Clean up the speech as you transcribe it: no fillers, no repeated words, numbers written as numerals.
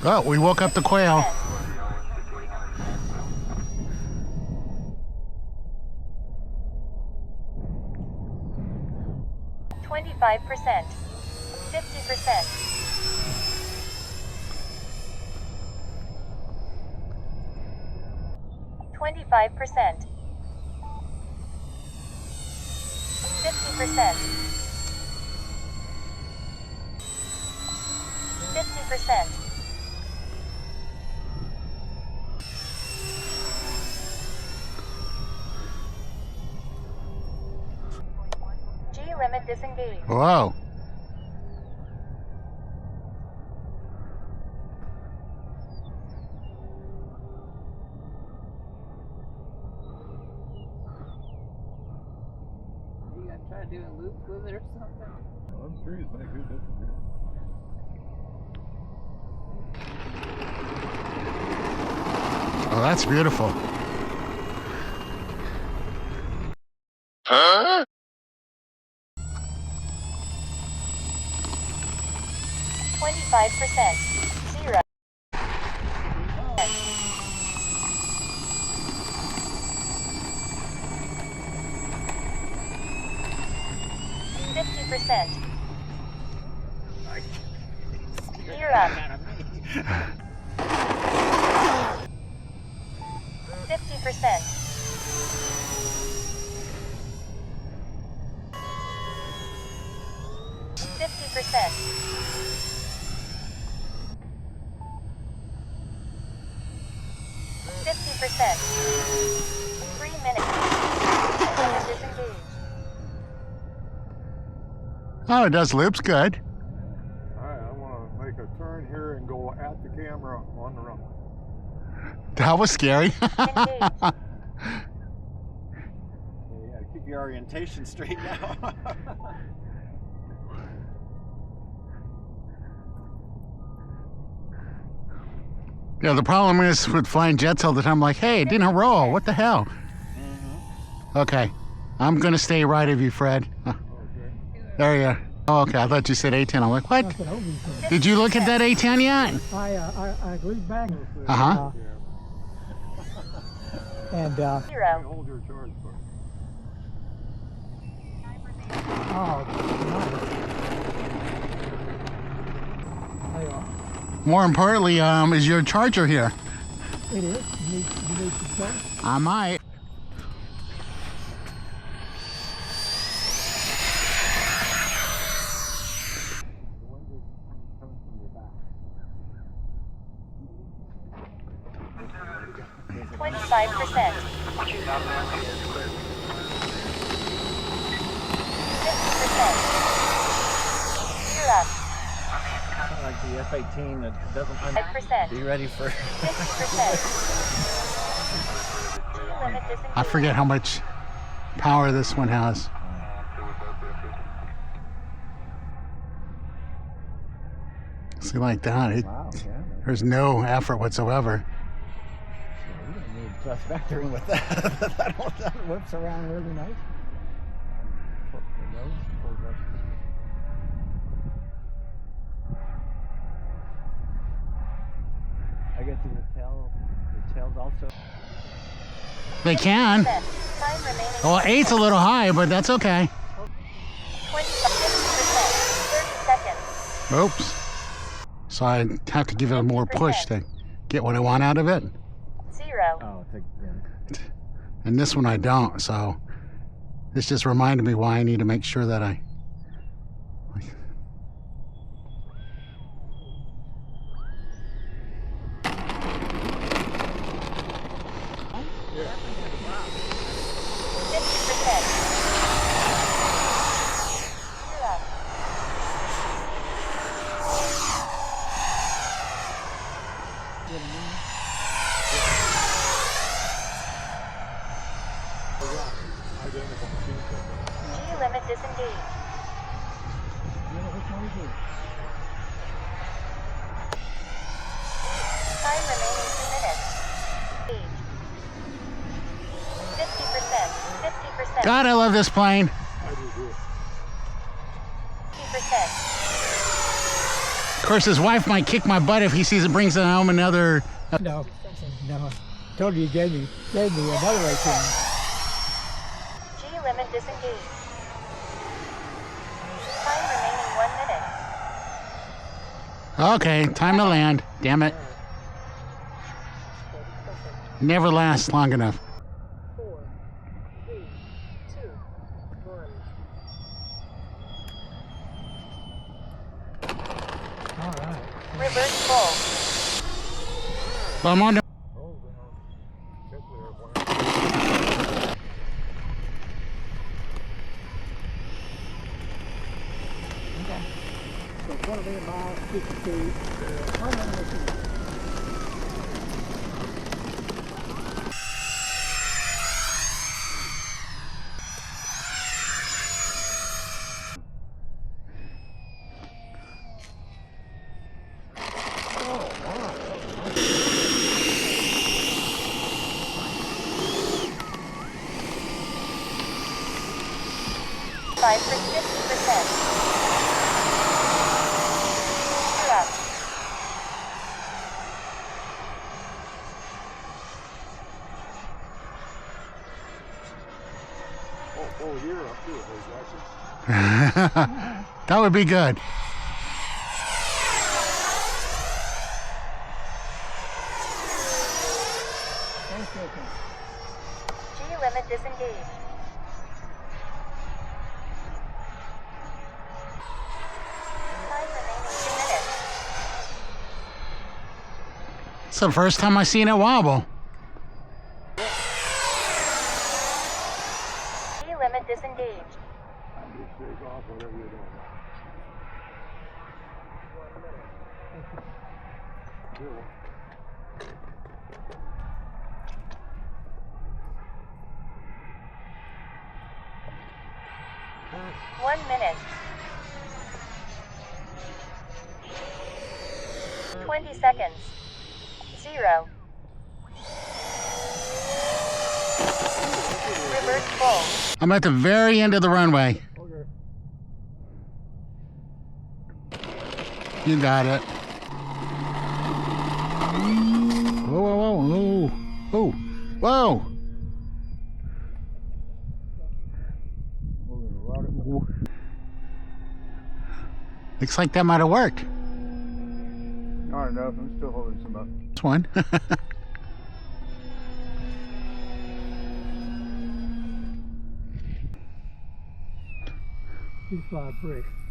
Oh, we woke up the quail. 25%, 50%, 25%, 50%, 50%, G-limit disengaged. Whoa. You gotta try doing loops with it or something? I'm sure he's make good difference. Oh, that's beautiful. Huh? 25%, 0. 50%. Gear up. 50%. 50%. 50%. 3 minutes. Disengage. Oh, it does loops good. Alright, I want to make a turn here and go at the camera on the run. That was scary. Engage. You gotta keep your orientation straight now. Yeah, the problem is with flying jets all the time, like, hey, it didn't roll. What the hell? Okay. I'm going to stay right of you, Fred. There you are. Oh, okay. I thought you said A10. I'm like, what? Did you look at that A10 yet? I glued back. Uh-huh. And 0. Hold your charge for it. oh, nice. There you are. More importantly, is your charger here? It is. You need to check. I might. The wind is coming from your back. 25%. 50%. Gear up. Kind of like the F-18 that doesn't 5%. be ready for. 50%. G-limit disengaged. I forget how much power this one has. See, like that, Wow, yeah. there's no effort whatsoever. You don't need thrust vectoring with that. that whips around really nice. The nose pulls up. I guess the tail's also. They can. Time remaining. Well, 8's a little high, but that's okay. 50%. 30 seconds. Oops. So I have to give it more push to get what I want out of it. 0. Oh, it's yeah. And this one I don't, so this just reminded me why I need to make sure that I... G-limit disengaged. Time remaining 2 minutes. Age. 50%. 50%. God, I love this plane. 50%. Of course, his wife might kick my butt if he sees it brings home another. No, no. Told you gave me another 18. G limit disengaged. Time remaining 1 minute. Okay, time to land. Damn it. Never lasts long enough. 4, 3, 2, 1. All right. Reverse full. Well, I'm on to So 20 miles, 52. How many is it? Five for 50%. Correct. Oh, here, up here, hey, Jackson. that would be good. 10 seconds. G limit disengaged. Time remaining 2 minutes. It's the first time I've seen it wobble. G limit disengaged. Just shake off whatever you're doing. Cool. One minute. 20 seconds. 0. Reverse full. I'm at the very end of the runway. Okay. You got it. Whoa, whoa, whoa, whoa, whoa, whoa. Looks like that might have worked. Not enough, I'm still holding some up. This one. He's 5 bricks.